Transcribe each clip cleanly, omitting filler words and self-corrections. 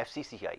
FCCI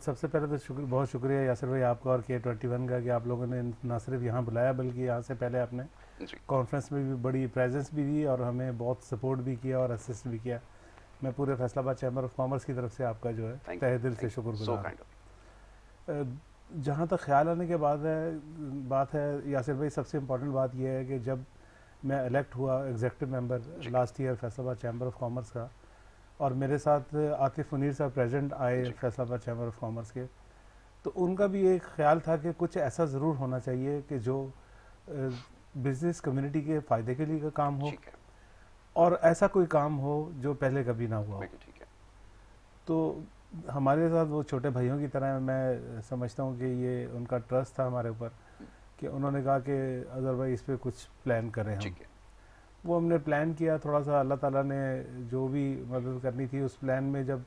سب سے پہلے تو بہت شکریہ یاسر بھائی آپ کا اور K21 کا کہ آپ لوگوں نے نہ صرف یہاں بلایا بلکہ یہاں سے پہلے آپ نے کانفرنس میں بھی بڑی پریزنس بھی دی اور ہمیں بہت سپورٹ بھی کیا اور اسسٹ بھی کیا. میں پورے فیصل آباد چیمبر آف کامرس کی طرف سے آپ کا جو ہے تہہ دل سے شکر گزار ہوں. جہاں تک خیال آنے کے بعد بات ہے یاسر بھائی، سب سے امپورٹنٹ بات یہ ہے کہ جب میں الیکٹ ہوا executive member last year Faisalabad chamber of commerce کا، اور میرے ساتھ عاطف منیر صاحب پریزنٹ آئے فیصل آباد چیمبر آف کامرس کے، تو ان کا بھی ایک خیال تھا کہ کچھ ایسا ضرور ہونا چاہیے کہ جو بزنس کمیونٹی کے فائدے کے لیے کا کام ہو اور ایسا کوئی کام ہو جو پہلے کبھی نہ ہوا ہو. تو ہمارے ساتھ وہ چھوٹے بھائیوں کی طرح میں سمجھتا ہوں کہ یہ ان کا ٹرسٹ تھا ہمارے اوپر کہ انہوں نے کہا کہ اظہر بھائی اس پہ کچھ پلان کریں. وہ ہم نے پلان کیا تھوڑا سا، اللہ تعالیٰ نے جو بھی مدد کرنی تھی اس پلان میں جب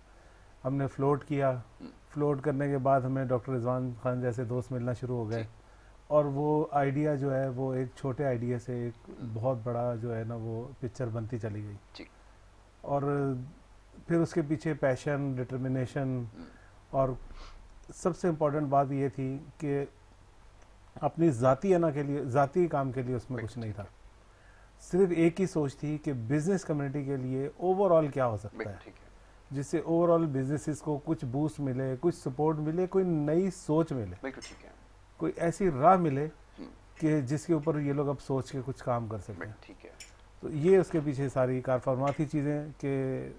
ہم نے فلوٹ کیا، فلوٹ کرنے کے بعد ہمیں ڈاکٹر رضوان خان جیسے دوست ملنا شروع ہو گئے اور وہ آئیڈیا جو ہے وہ ایک چھوٹے آئیڈیا سے ایک بہت بڑا جو ہے نا وہ پکچر بنتی چلی گئی. اور پھر اس کے پیچھے پیشن، ڈٹرمنیشن، اور سب سے امپورٹنٹ بات یہ تھی کہ اپنی ذاتی انا کے لیے، ذاتی کام کے لیے اس میں کچھ نہیں تھا، صرف ایک ہی سوچ تھی کہ بزنس کمیونٹی کے لیے اوور آل کیا ہو سکتا ہے جس سے اوور آل بزنسز کو کچھ بوسٹ ملے، کچھ سپورٹ ملے، کوئی نئی سوچ ملے، کوئی ایسی راہ ملے کہ جس کے اوپر یہ لوگ اب سوچ کے کچھ کام کر سکیں. تو یہ اس کے پیچھے ساری کارفرما تھی چیزیں کہ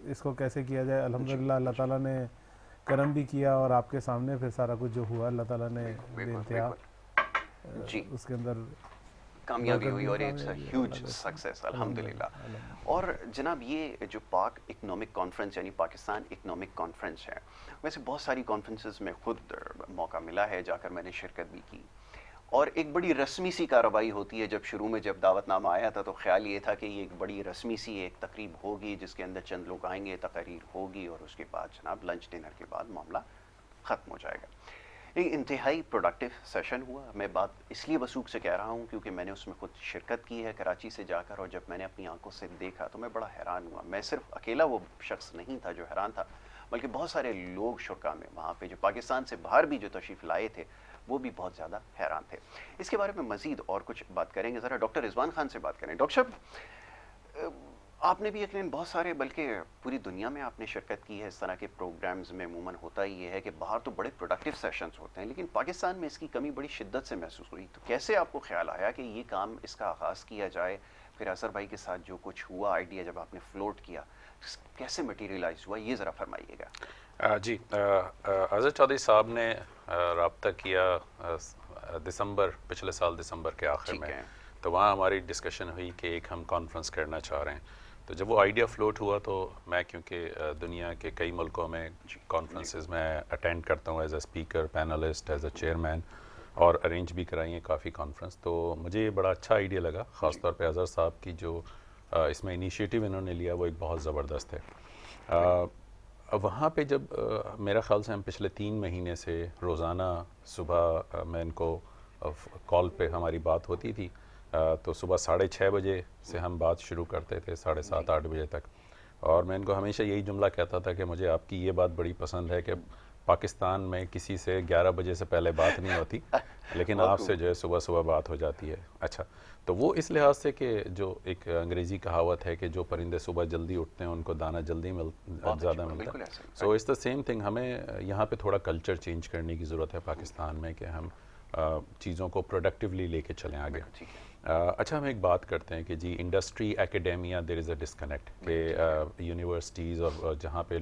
اس کو کیسے کیا جائے. الحمدللہ اللہ تعالیٰ نے کرم بھی کیا اور آپ کے سامنے پھر سارا کچھ جو ہوا اللہ تعالیٰ نے بے انتہا اس کے اندر کامیابی ہوئی اور اٹس اے ہیوج سکسیس الحمدللہ. اور جناب یہ جو پاک اکنامک کانفرنس یعنی پاکستان اکنامک کانفرنس ہے، ویسے بہت ساری کانفرنسز میں خود موقع ملا ہے، جا کر میں نے شرکت بھی کی، اور ایک بڑی رسمی سی کارروائی ہوتی ہے. جب شروع میں جب دعوت نامہ آیا تھا تو خیال یہ تھا کہ یہ ایک بڑی رسمی سی ایک تقریب ہوگی جس کے اندر چند لوگ آئیں گے، تقاریر ہوگی اور اس کے بعد جناب لنچ ڈنر کے بعد معاملہ ختم ہو جائے گا. ایک انتہائی پروڈکٹیو سیشن ہوا. میں بات اس لیے وثوق سے کہہ رہا ہوں کیونکہ میں نے اس میں خود شرکت کی ہے کراچی سے جا کر، اور جب میں نے اپنی آنکھوں سے دیکھا تو میں بڑا حیران ہوا. میں صرف اکیلا وہ شخص نہیں تھا جو حیران تھا، بلکہ بہت سارے لوگ شرکا میں وہاں پہ جو پاکستان سے باہر بھی جو تشریف لائے تھے وہ بھی بہت زیادہ حیران تھے. اس کے بارے میں مزید اور کچھ بات کریں گے. ذرا ڈاکٹر رضوان خان سے بات کریں. ڈاکٹر صاحب، آپ نے بھی یقیناً بہت سارے، بلکہ پوری دنیا میں آپ نے شرکت کی ہے اس طرح کے پروگرامز میں. عموماً ہوتا ہی یہ ہے کہ باہر تو بڑے پروڈکٹیو سیشنز ہوتے ہیں لیکن پاکستان میں اس کی کمی بڑی شدت سے محسوس ہوئی. تو کیسے آپ کو خیال آیا کہ یہ کام اس کا آغاز کیا جائے؟ پھر اظہر بھائی کے ساتھ جو کچھ ہوا آئیڈیا جب آپ نے فلوٹ کیا کیسے مٹیریلائز ہوا، یہ ذرا فرمائیے گا. جی، اظہر چودھری صاحب نے رابطہ کیا دسمبر، پچھلے سال دسمبر کے آخر میں، تو وہاں ہماری ڈسکشن ہوئی کہ ایک ہم کانفرنس کرنا چاہ رہے ہیں. تو جب وہ آئیڈیا فلوٹ ہوا تو میں کیونکہ دنیا کے کئی ملکوں میں کانفرنسز میں اٹینڈ کرتا ہوں as a speaker, panellist, as a chairman, اور ارینج بھی کرائی ہیں کافی کانفرنس. تو مجھے یہ بڑا اچھا آئیڈیا لگا، خاص طور پہ اظہر صاحب کی جو اس میں انیشیٹو انہوں نے لیا وہ ایک بہت زبردست ہے. وہاں پہ جب میرا خیال سے ہم پچھلے 3 مہینے سے روزانہ صبح میں ان کو کال پہ ہماری بات ہوتی تھی، تو صبح 6:30 بجے سے ہم بات شروع کرتے تھے 7:30 8 بجے تک. اور میں ان کو ہمیشہ یہی جملہ کہتا تھا کہ مجھے آپ کی یہ بات بڑی پسند ہے کہ پاکستان میں کسی سے 11 بجے سے پہلے بات نہیں ہوتی لیکن آپ سے جو ہے صبح صبح بات ہو جاتی ہے. اچھا، تو وہ اس لحاظ سے کہ جو ایک انگریزی کہاوت ہے کہ جو پرندے صبح جلدی اٹھتے ہیں ان کو دانہ جلدی زیادہ ملتا ہے. So it's the same thing. ہمیں یہاں پہ تھوڑا کلچر چینج کرنے کی ضرورت ہے پاکستان میں کہ ہم چیزوں کو پروڈکٹیولی لے کے چلیں آگے. اچھا، ہم ایک بات کرتے ہیں کہ جی انڈسٹری ایکیڈیمیا دیر از اے ڈسکنیکٹ، کہ یونیورسٹیز اور جہاں پہ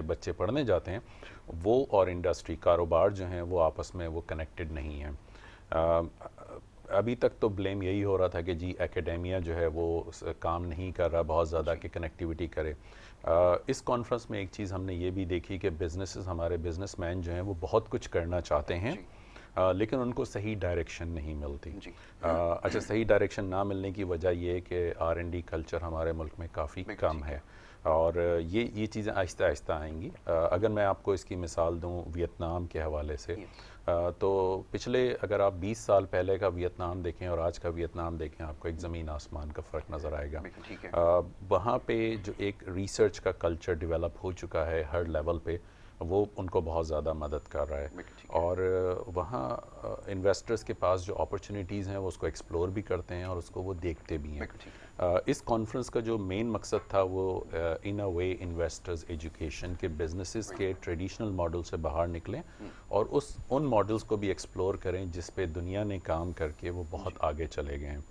بچے پڑھنے جاتے ہیں وہ اور انڈسٹری کاروبار جو ہیں وہ آپس میں وہ کنیکٹڈ نہیں ہیں. ابھی تک تو بلیم یہی ہو رہا تھا کہ جی ایکیڈیمیا جو ہے وہ کام نہیں کر رہا بہت زیادہ کہ کنیکٹیوٹی کرے. اس کانفرنس میں ایک چیز ہم نے یہ بھی دیکھی کہ بزنسز، ہمارے بزنس مین جو ہیں وہ بہت کچھ کرنا چاہتے ہیں لیکن ان کو صحیح ڈائریکشن نہیں ملتی. اچھا، صحیح ڈائریکشن نہ ملنے کی وجہ یہ ہے کہ R&D کلچر ہمارے ملک میں کافی کم ہے، اور یہ چیزیں آہستہ آہستہ آئیں گی. اگر میں آپ کو اس کی مثال دوں ویتنام کے حوالے سے، تو پچھلے اگر آپ 20 سال پہلے کا ویتنام دیکھیں اور آج کا ویتنام دیکھیں آپ کو ایک زمین آسمان کا فرق نظر آئے گا. وہاں پہ جو ایک ریسرچ کا کلچر ڈیولپ ہو چکا ہے ہر لیول پہ، وہ ان کو بہت زیادہ مدد کر رہا ہے، اور وہاں انویسٹرز کے پاس جو اپرچونیٹیز ہیں وہ اس کو ایکسپلور بھی کرتے ہیں اور اس کو وہ دیکھتے بھی ہیں۔ اس کانفرنس کا جو مین مقصد تھا وہ ان اے وے انویسٹرز ایجوکیشن کے بزنسز کے ٹریڈیشنل ماڈل سے باہر نکلیں اور ان ماڈلز کو بھی ایکسپلور کریں جس پہ دنیا نے کام کر کے وہ بہت آگے چلے گئے ہیں۔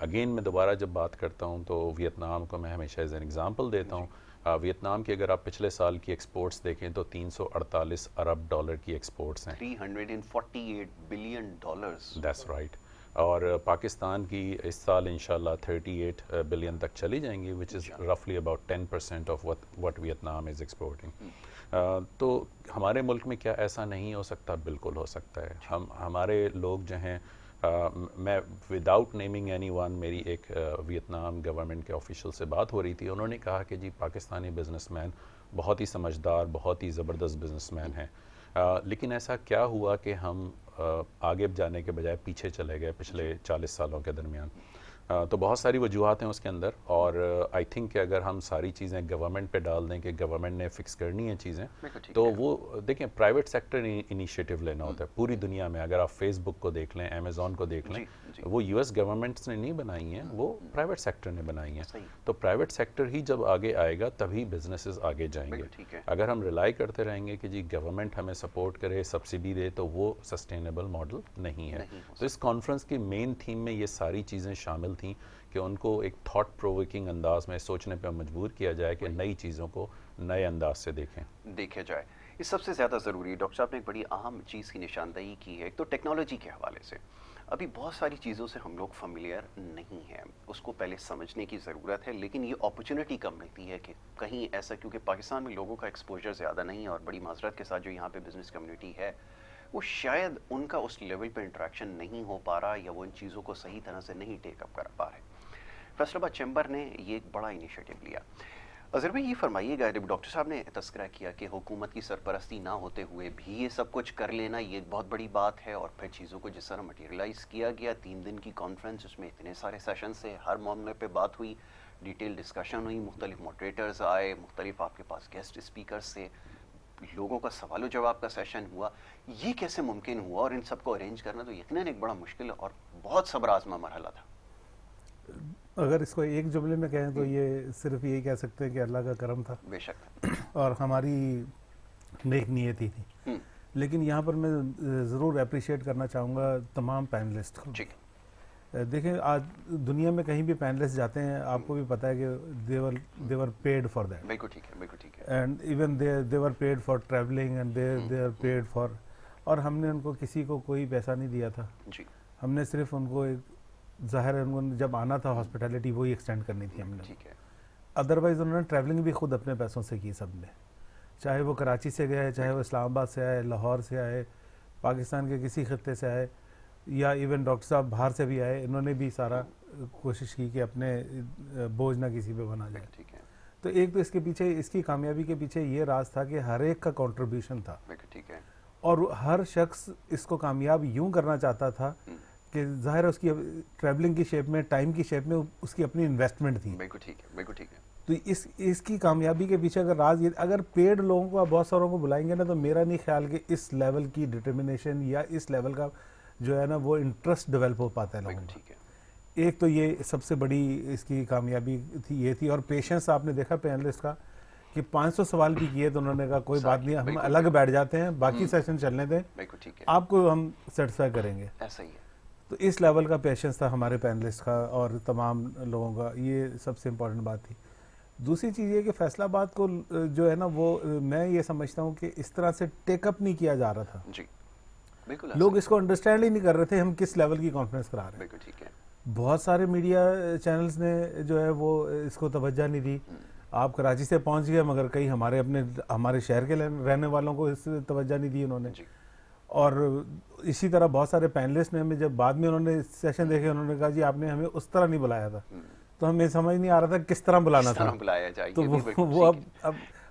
اگین میں دوبارہ جب بات کرتا ہوں تو ویتنام کو میں ہمیشہ ایز این ایگزامپل دیتا ہوں۔ ویتنام کی اگر آپ پچھلے سال کی ایکسپورٹس دیکھیں تو 348 ارب ڈالر کی ایکسپورٹس ہیں، 348 بلین ڈالرز، دیٹس رائٹ، اور پاکستان کی اس سال انشاءاللہ 38 بلین تک چلی جائیں گی، وچ از رفلی about 10% of what Vietnam is exporting. تو ہمارے ملک میں کیا ایسا نہیں ہو سکتا؟ بالکل ہو سکتا ہے۔ ہمارے لوگ جو ہیں، میں وداؤٹ نیمنگ اینی ون، میری ایک ویتنام گورنمنٹ کے آفیشل سے بات ہو رہی تھی، انہوں نے کہا کہ جی پاکستانی بزنس مین بہت ہی سمجھدار، بہت ہی زبردست بزنس مین ہیں، لیکن ایسا کیا ہوا کہ ہم آگے جانے کے بجائے پیچھے چلے گئے پچھلے 40 سالوں کے درمیان؟ تو بہت ساری وجوہات ہیں اس کے اندر، اور آئی تھنک کہ اگر ہم ساری چیزیں گورنمنٹ پہ ڈال دیں کہ گورنمنٹ نے فکس کرنی ہیں چیزیں، تو وہ دیکھیں پرائیوٹ سیکٹر انیشیٹو لینا ہوتا ہے پوری دنیا میں۔ اگر آپ فیس بک کو دیکھ لیں، امیزون کو دیکھ لیں، وہ یو ایس گورنمنٹس نے نہیں بنائی ہیں، وہ پرائیویٹ سیکٹر نے بنائی ہیں۔ تو پرائیویٹ سیکٹر ہی جب آگے آئے گا تبھی بزنسز آگے جائیں گے۔ اگر ہم ریلائی کرتے رہیں گے کہ جی گورنمنٹ ہمیں سپورٹ کرے، سبسڈی دے، تو وہ سسٹینیبل ماڈل نہیں ہے۔ تو اس کانفرنس کی مین تھیم میں یہ ساری چیزیں شامل تھیں کہ ان کو ایک تھاٹ پرووکنگ انداز میں سوچنے پہ مجبور کیا جائے کہ نئی چیزوں کو نئے انداز سے دیکھا جائے۔ یہ سب سے زیادہ ضروری ہے۔ ڈاکٹر صاحب نے ایک بڑی اہم چیز کی نشاندہی کی ہے، ایک تو ٹیکنالوجی کے حوالے سے ابھی بہت ساری چیزوں سے ہم لوگ فیملیئر نہیں ہیں، اس کو پہلے سمجھنے کی ضرورت ہے، لیکن یہ اپرچونٹی کم ملتی ہے کہ کہیں ایسا، کیونکہ پاکستان میں لوگوں کا ایکسپوجر زیادہ نہیں ہے، اور بڑی معذرت کے ساتھ جو یہاں پہ بزنس کمیونٹی ہے وہ شاید ان کا اس لیول پہ انٹریکشن نہیں ہو پا رہا، یا وہ ان چیزوں کو صحیح طرح سے نہیں ٹیک اپ کر پا رہے۔ فیصل آباد چیمبر نے یہ ایک بڑا انیشیٹو لیا۔ اظہر بھائی یہ فرمائیے گا، جب ڈاکٹر صاحب نے تذکرہ کیا کہ حکومت کی سرپرستی نہ ہوتے ہوئے بھی یہ سب کچھ کر لینا یہ ایک بہت بڑی بات ہے، اور پھر چیزوں کو جس طرح مٹیریلائز کیا گیا، 3 دن کی کانفرنس، اس میں اتنے سارے سیشن سے ہر معاملے پہ بات ہوئی، ڈیٹیل ڈسکشن ہوئی، مختلف موڈریٹرز آئے، مختلف آپ کے پاس گیسٹ اسپیکرز سے، لوگوں کا سوال و جواب کا سیشن ہوا، یہ کیسے ممکن ہوا؟ اور ان سب کو ارینج کرنا تو یقیناً ایک بڑا مشکل اور بہت صبر آزما مرحلہ تھا۔ اگر اس کو ایک جملے میں کہیں تو یہ صرف یہی کہہ سکتے ہیں کہ اللہ کا کرم تھا، بے شک، اور ہماری نیک نیتی تھی۔ لیکن یہاں پر میں ضرور اپریشیٹ کرنا چاہوں گا تمام پینلسٹ کو۔ دیکھیں آج دنیا میں کہیں بھی پینلسٹ جاتے ہیں، آپ کو بھی پتہ ہے کہ they were paid for that. بالکل ٹھیک ہے، بالکل ٹھیک ہے۔ And even they were paid for traveling, and they are paid for، اور ہم نے ان کو کسی کو کوئی پیسہ نہیں دیا تھا، ہم نے صرف ان کو ایک ظاہر ہے ان کو جب آنا تھا ہاسپٹیلٹی وہی ایکسٹینڈ کرنی تھی ہم نے۔ ادروائز انہوں نے ٹریولنگ بھی خود اپنے پیسوں سے کی سب نے، چاہے وہ کراچی سے گئے، چاہے وہ اسلام آباد سے آئے، لاہور سے آئے، پاکستان کے کسی خطے سے آئے، یا ایون ڈاکٹر صاحب باہر سے بھی آئے، انہوں نے بھی سارا کوشش کی کہ اپنے بوجھ نہ کسی پہ بنا جائے۔ تو ایک تو اس کے پیچھے، اس کی کامیابی کے پیچھے یہ راز تھا کہ ہر ایک کا کنٹریبیوشن تھا، اور ہر شخص اس کو کامیاب یوں کرنا چاہتا تھا کہ ظاہر ہے اس کی ٹریولنگ کی شیپ میں، ٹائم کی شیپ میں اس کی اپنی انویسٹمنٹ تھی۔ بالکل ٹھیک ہے، بالکل ٹھیک ہے۔ تو اس کی کامیابی کے پیچھے اگر راز یہ، اگر پیڈ لوگوں کو بہت ساروں کو بلائیں گے نا، تو میرا نہیں خیال کہ اس لیول کی ڈٹرمنیشن یا اس لیول کا جو ہے نا وہ انٹرسٹ ڈیولپ ہو پاتا ہے لوگوں کا۔ ایک تو یہ سب سے بڑی اس کی کامیابی تھی، یہ تھی، اور پیشنس آپ نے دیکھا پینلسٹ کا کہ 500 سوال بھی کیے تو انہوں نے کہا کوئی بات نہیں، ہم الگ بیٹھ جاتے ہیں، باقی سیشن چلنے دیں، آپ کو ہم سیٹسفائی کریں گے۔ ایسا ہی ہے۔ تو اس لیول کا پیشنس تھا ہمارے پینلسٹ کا اور تمام لوگوں کا، یہ سب سے امپورٹنٹ بات تھی۔ دوسری چیز یہ کہ فیصل آباد کو جو ہے نا وہ میں یہ سمجھتا ہوں کہ اس طرح سے ٹیک اپ نہیں کیا جا رہا تھا، لوگ اس کو انڈرسٹینڈ ہی نہیں کر رہے تھے ہم کس لیول کی کانفرنس کرا رہے ہیں۔ بہت سارے میڈیا چینلز نے جو ہے وہ اس کو توجہ نہیں دی، آپ کراچی سے پہنچ گئے مگر کئی ہمارے شہر کے رہنے والوں کو اس توجہ نہیں دی انہوں نے، اور اسی طرح بہت سارے پینلسٹ نے ہمیں جب بعد میں انہوں نے سیشن دیکھے انہوں نے کہا جی آپ نے ہمیں اس طرح نہیں بلایا تھا، تو ہمیں سمجھ نہیں آ رہا تھا کس طرح بلانا تھا، تو وہ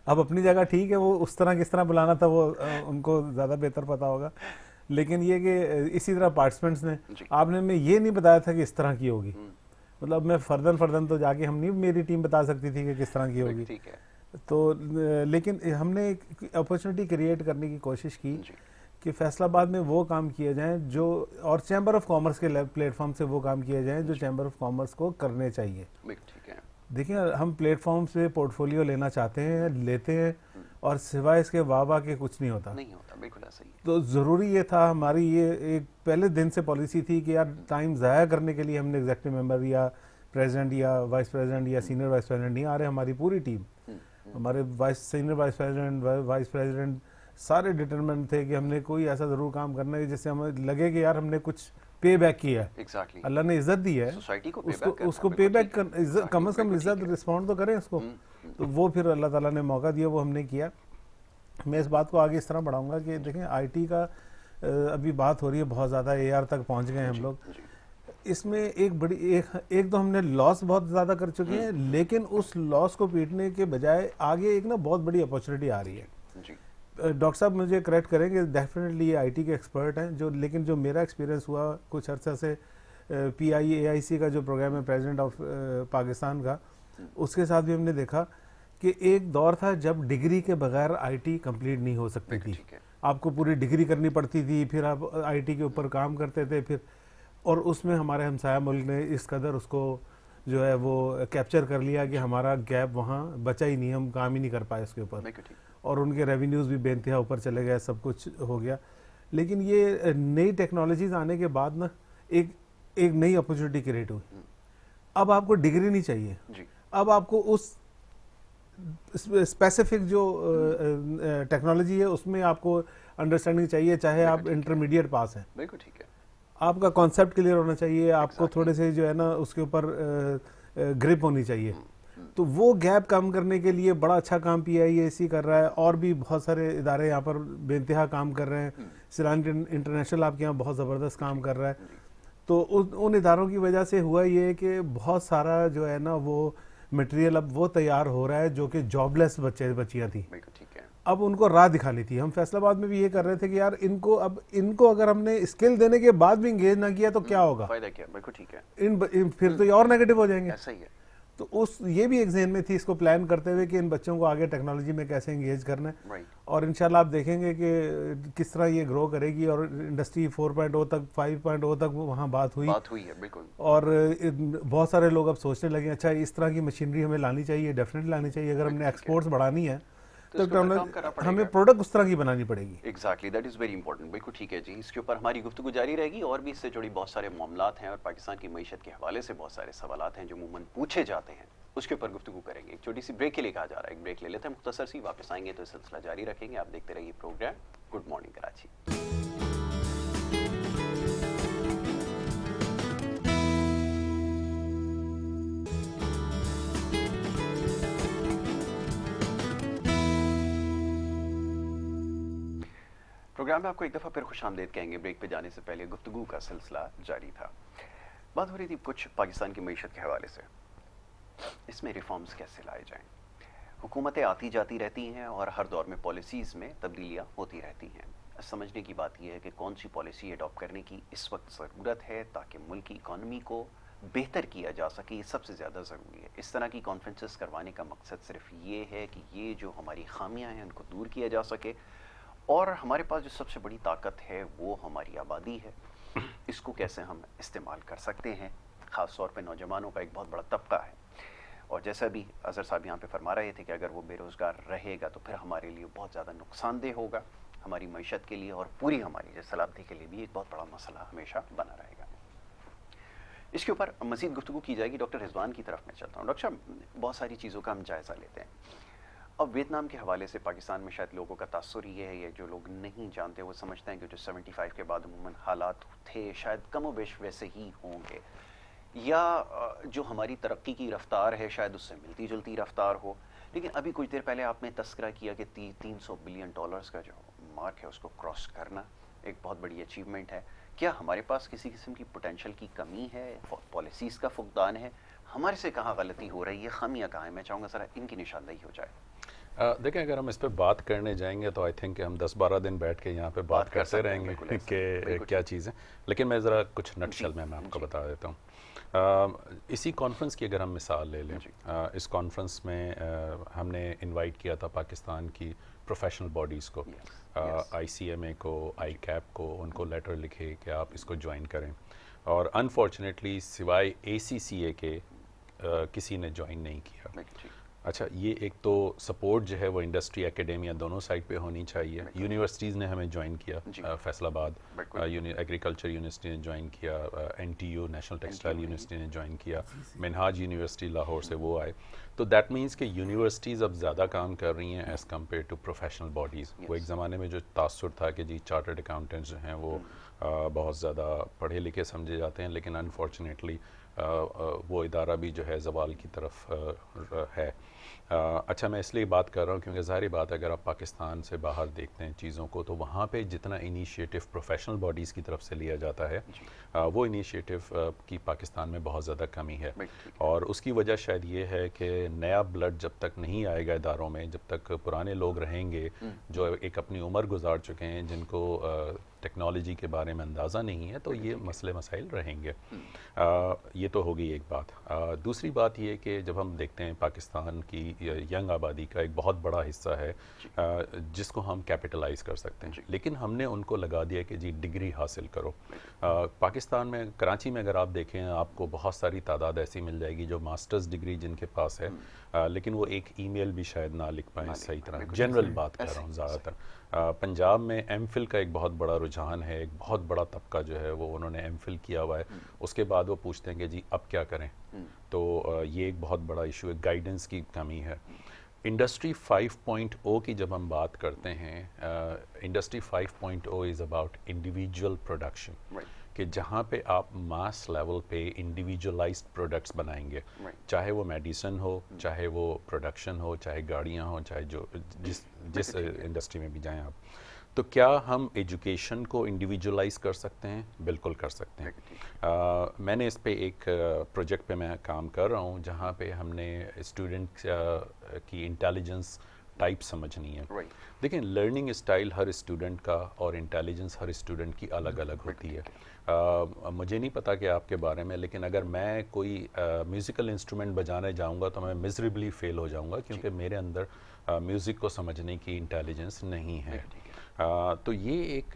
اب اپنی جگہ ٹھیک ہے، وہ اس طرح کس طرح بلانا تھا وہ ان کو زیادہ بہتر پتا ہوگا، لیکن یہ کہ اسی طرح پارٹیسپینٹس نے آپ نے ہمیں یہ نہیں بتایا تھا کہ اس طرح کی ہوگی، مطلب میں فردن تو جا کے ہم نہیں، میری ٹیم بتا سکتی تھی کہ کس طرح کی ہوگی، تو لیکن ہم نے ایک اپرچونٹی کریٹ کرنے کی کوشش کی کہ فیصل آباد میں وہ کام کیے جائیں جو، اور چیمبر آف کامرس کے پلیٹ فارم سے وہ کام کیے جائیں جو چیمبر آف کامرس کو کرنے چاہیے. دیکھیں ہم پلیٹ فارم سے پورٹ فولیو لینا چاہتے ہیں، لیتے ہیں، اور سوائے اس کے واہ کے کچھ نہیں ہوتا. بالکل ایسا ہی. تو ضروری یہ تھا، ہماری یہ ایک پہلے دن سے پالیسی تھی کہ یار ٹائم ضائع کرنے کے لیے ہم نے ایگزیکٹو ممبر یا پریزیڈنٹ یا وائس پریزیڈنٹ یا سینئر وائس پریزیڈنٹ نہیں آ رہے. ہماری پوری ٹیم، ہمارے senior vice president, vice president سارے ڈٹرمنٹ تھے کہ ہم نے کوئی ایسا ضرور کام کرنا ہے جس سے ہمیں لگے کہ یار ہم نے کچھ پے بیک کیا ہے. اللہ نے عزت دی ہے اس کو پے بیک، کم از کم عزت رسپونڈ تو کریں اس کو. تو وہ پھر اللہ تعالیٰ نے موقع دیا، وہ ہم نے کیا. میں اس بات کو آگے اس طرح بڑھاؤں گا کہ دیکھیں آئی ٹی کا ابھی بات ہو رہی ہے بہت زیادہ، اے آر تک پہنچ گئے ہم لوگ. اس میں ایک بڑی ایک تو ہم نے لاس بہت زیادہ کر چکے ہیں، لیکن اس لاس کو پیٹنے کے بجائے آگے ایک نا بہت بڑی اپارچونیٹی آ رہی ہے. ڈاکٹر صاحب مجھے کریکٹ کریں کہ ڈیفینیٹلی یہ آئی ٹی کے ایکسپرٹ ہیں لیکن جو میرا ایکسپیرینس ہوا کچھ عرصہ سے پی آئی اے آئی سی کا جو پروگرام ہے پریزیڈنٹ آف پاکستان کا، اس کے ساتھ بھی ہم نے دیکھا کہ ایک دور تھا جب ڈگری کے بغیر آئی ٹی کمپلیٹ نہیں ہو سکتی تھی. آپ کو پوری ڈگری کرنی پڑتی تھی، پھر آپ آئی ٹی کے اوپر کام کرتے تھے. پھر اور اس میں ہمارے ہمسایہ ملک نے اس قدر اس کو جو ہے وہ کیپچر کر لیا کہ ہمارا گیپ وہاں بچا ہی نہیں، ہم کام ہی نہیں کر پائے اس کے اوپر، اور ان کے ریونیوز بھی بے انتہا اوپر چلے گئے، سب کچھ ہو گیا. لیکن یہ نئی ٹیکنالوجیز آنے کے بعد نا ایک نئی اپرچونیٹی کریٹ ہوئی. اب آپ کو ڈگری نہیں چاہیے، اب آپ کو اس اسپیسیفک جو ٹیکنالوجی ہے اس میں آپ کو انڈرسٹینڈنگ چاہیے، چاہے آپ انٹرمیڈیٹ پاس ہیں. بالکل ٹھیک ہے. آپ کا کانسیپٹ کلیئر ہونا چاہیے، آپ کو تھوڑے سے جو ہے نا اس کے اوپر گرپ ہونی چاہیے. تو وہ گیپ کم کرنے کے لیے بڑا اچھا کام پی آئی اے سی کر رہا ہے، اور بھی بہت سارے ادارے یہاں پر بے انتہا کام کر رہے ہیں. سیلان انٹرنیشنل آپ کے یہاں بہت زبردست کام کر رہا ہے. تو ان اداروں کی وجہ سے ہوا یہ کہ بہت سارا جو ہے نا وہ مٹیریل اب وہ تیار ہو رہا ہے جو کہ جاب لیس بچیاں تھیں. اب ان کو راہ دکھانی تھی. ہم فیصل آباد میں بھی یہ کر رہے تھے کہ یار ان کو اگر ہم نے اسکل دینے کے بعد بھی انگیج نہ کیا تو کیا ہوگا، پھر تو یہ اور نیگیٹو ہو جائیں گے. تو یہ بھی ایک ذہن میں تھی اس کو پلان کرتے ہوئے کہ ان بچوں کو آگے ٹیکنالوجی میں کیسے انگیج کرنا ہے. اور انشاءاللہ آپ دیکھیں گے کہ کس طرح یہ گرو کرے گی، اور انڈسٹری 4.0 تک 5.0 تک وہاں بات ہوئی ہے. بالکل. اور بہت سارے لوگ اب سوچنے لگے اچھا اس طرح کی مشینری ہمیں لانی چاہیے، ڈیفینیٹلی لانی چاہیے. اگر ہم نے ایکسپورٹس بڑھانی ہے تو ہمیں پروڈکٹ اس طرح کی بنانی پڑے گی. Exactly, that is very important. بالکل ٹھیک ہے جی. اس کے اوپر ہماری گفتگو جاری رہے گی، اور بھی اس سے جڑی بہت سارے معاملات ہیں، اور پاکستان کی معیشت کے حوالے سے بہت سارے سوالات ہیں جو عموماً پوچھے جاتے ہیں، اس کے اوپر گفتگو کریں گے. ایک چھوٹی سی بریک کے لیے کہا جا رہا ہے، ایک بریک لے لیتے ہیں مختصر سی، واپس آئیں گے تو سلسلہ جاری رکھیں گے. آپ دیکھتے رہیے program good morning Karachi. Program میں آپ کو ایک دفعہ پھر خوش آمدید کہیں گے. بریک پہ جانے سے پہلے گفتگو کا سلسلہ جاری تھا. بات ہو رہی تھی کچھ پاکستان کی معیشت کے حوالے سے، اس میں ریفارمز کیسے لائے جائیں. حکومتیں آتی جاتی رہتی ہیں اور ہر دور میں پالیسیز میں تبدیلیاں ہوتی رہتی ہیں. سمجھنے کی بات یہ ہے کہ کون سی پالیسی اڈاپٹ کرنے کی اس وقت ضرورت ہے تاکہ ملک کی اکانومی کو بہتر کیا جا سکے. یہ سب سے زیادہ ضروری ہے. اس طرح کی کانفرنسز کروانے کا مقصد صرف یہ ہے کہ یہ جو ہماری خامیاں ہیں ان کو دور کیا جا سکے، اور ہمارے پاس جو سب سے بڑی طاقت ہے وہ ہماری آبادی ہے. اس کو کیسے ہم استعمال کر سکتے ہیں. خاص طور پہ نوجوانوں کا ایک بہت بڑا طبقہ ہے، اور جیسا بھی اظہر صاحب یہاں پہ فرما رہے تھے کہ اگر وہ بے روزگار رہے گا تو پھر ہمارے لیے بہت زیادہ نقصان دہ ہوگا، ہماری معیشت کے لیے اور پوری ہماری سلامتی کے لیے بھی ایک بہت بڑا مسئلہ ہمیشہ بنا رہے گا. اس کے اوپر مزید گفتگو کی جائے گی. ڈاکٹر رضوان کی طرف میں چلتا ہوں. ڈاکٹر صاحب، بہت ساری چیزوں کا ہم جائزہ لیتے ہیں. اب ویتنام کے حوالے سے پاکستان میں شاید لوگوں کا تاثر یہ ہے، یہ جو لوگ نہیں جانتے وہ سمجھتے ہیں کہ جو 75 کے بعد عموماً حالات تھے شاید کم و بیش ویسے ہی ہوں گے، یا جو ہماری ترقی کی رفتار ہے شاید اس سے ملتی جلتی رفتار ہو. لیکن ابھی کچھ دیر پہلے آپ نے تذکرہ کیا کہ $300 بلین کا جو مارک ہے اس کو کراس کرنا ایک بہت بڑی اچیومنٹ ہے. کیا ہمارے پاس کسی قسم کی پوٹینشیل کی کمی ہے، پالیسیز کا فقدان ہے؟ ہمارے سے کہاں غلطی ہو رہی ہے، خامیاں کہاں ہیں؟ میں چاہوں گا ذرا ان کی نشاندہی ہو جائے. دیکھیں اگر ہم اس پہ بات کرنے جائیں گے تو آئی تھنک ہم 10-12 دن بیٹھ کے یہاں پہ بات کرتے رہیں گے کہ کیا چیزیں، لیکن میں ذرا کچھ نٹ شل میں آپ کو بتا دیتا ہوں. اسی کانفرنس کی اگر ہم مثال لے لیں، اس کانفرنس میں ہم نے انوائٹ کیا تھا پاکستان کی پروفیشنل باڈیز کو، آئی سی ایم اے کو، آئی کیپ کو، ان کو لیٹر لکھے کہ آپ اس کو جوائن کریں، اور انفارچونیٹلی سوائے اے سی سی اے کے کسی نے جوائن نہیں کیا. اچھا، یہ ایک تو سپورٹ جو ہے وہ انڈسٹری اکیڈیمیا دونوں سائڈ پہ ہونی چاہیے. یونیورسٹیز نے ہمیں جوائن کیا، فیصل آباد ایگریکلچر یونیورسٹی نے جوائن کیا، N T U national textile university نے جوائن کیا، منہاج یونیورسٹی لاہور سے وہ آئے. تو دیٹ مینس کہ یونیورسٹیز اب زیادہ کام کر رہی ہیں as compare to professional bodies. وہ ایک زمانے میں جو تاثر تھا کہ جی چارٹرڈ اکاؤنٹنٹس جو ہیں وہ بہت زیادہ پڑھے لکھے سمجھے جاتے ہیں، لیکن انفارچونیٹلی وہ ادارہ بھی جو ہے زوال کی طرف ہے. اچھا، میں اس لیے بات کر رہا ہوں کیونکہ ظاہری بات ہے اگر آپ پاکستان سے باہر دیکھتے ہیں چیزوں کو تو وہاں پہ جتنا انیشیٹو پروفیشنل باڈیز کی طرف سے لیا جاتا ہے وہ انیشیٹو کی پاکستان میں بہت زیادہ کمی ہے. اور اس کی وجہ شاید یہ ہے کہ نیا بلڈ جب تک نہیں آئے گا اداروں میں، جب تک پرانے لوگ رہیں گے جو ایک اپنی عمر گزار چکے ہیں، جن کو ٹیکنالوجی کے بارے میں اندازہ نہیں ہے، تو یہ مسئلے مسائل رہیں گے. یہ تو ہوگی ایک بات. دوسری بات یہ کہ جب ہم دیکھتے ہیں پاکستان کی ینگ آبادی کا ایک بہت بڑا حصہ ہے جس کو ہم کیپٹلائز کر سکتے ہیں، لیکن ہم نے ان کو لگا دیا کہ جی ڈگری حاصل کرو. پاکستان میں کراچی میں اگر آپ دیکھیں آپ کو بہت ساری تعداد ایسی مل جائے گی جو ماسٹرز ڈگری جن کے پاس ہے، لیکن وہ ایک ای میل بھی شاید نہ لکھ پائیں صحیح طرح. جنرل بات کر رہا ہوں زیادہ تر. پنجاب میں ایم فل کا ایک بہت بڑا رجحان ہے، ایک بہت بڑا طبقہ جو ہے وہ انہوں نے ایم فل کیا ہوا ہے. اس کے بعد وہ پوچھتے ہیں کہ جی اب کیا کریں. تو یہ ایک بہت بڑا ایشو ہے، گائیڈنس کی کمی ہے. انڈسٹری 5.0 کی جب ہم بات کرتے ہیں، industry 5.0 is about individual production, کہ جہاں پہ آپ ماس لیول پہ انڈیویجولائزڈ پروڈکٹس بنائیں گے، چاہے وہ میڈیسن ہو، چاہے وہ پروڈکشن ہو، چاہے گاڑیاں ہوں، چاہے جو جس انڈسٹری میں بھی جائیں آپ. تو کیا ہم ایجوکیشن کو انڈیویجولائز کر سکتے ہیں؟ بالکل کر سکتے ہیں. میں نے اس پہ ایک پروجیکٹ پہ میں کام کر رہا ہوں جہاں پہ ہم نے اسٹوڈنٹ کی انٹیلیجنس ٹائپ سمجھنی ہے. دیکھیں لرننگ اسٹائل ہر اسٹوڈنٹ کا اور انٹیلیجنس ہر اسٹوڈنٹ کی الگ الگ ہوتی ہے. مجھے نہیں پتا کہ آپ کے بارے میں، لیکن اگر میں کوئی میوزیکل انسٹرومنٹ بجانے جاؤں گا تو میں میزریبلی فیل ہو جاؤں گا کیونکہ میرے اندر میوزک کو سمجھنے کی انٹیلیجنس نہیں ہے. تو یہ ایک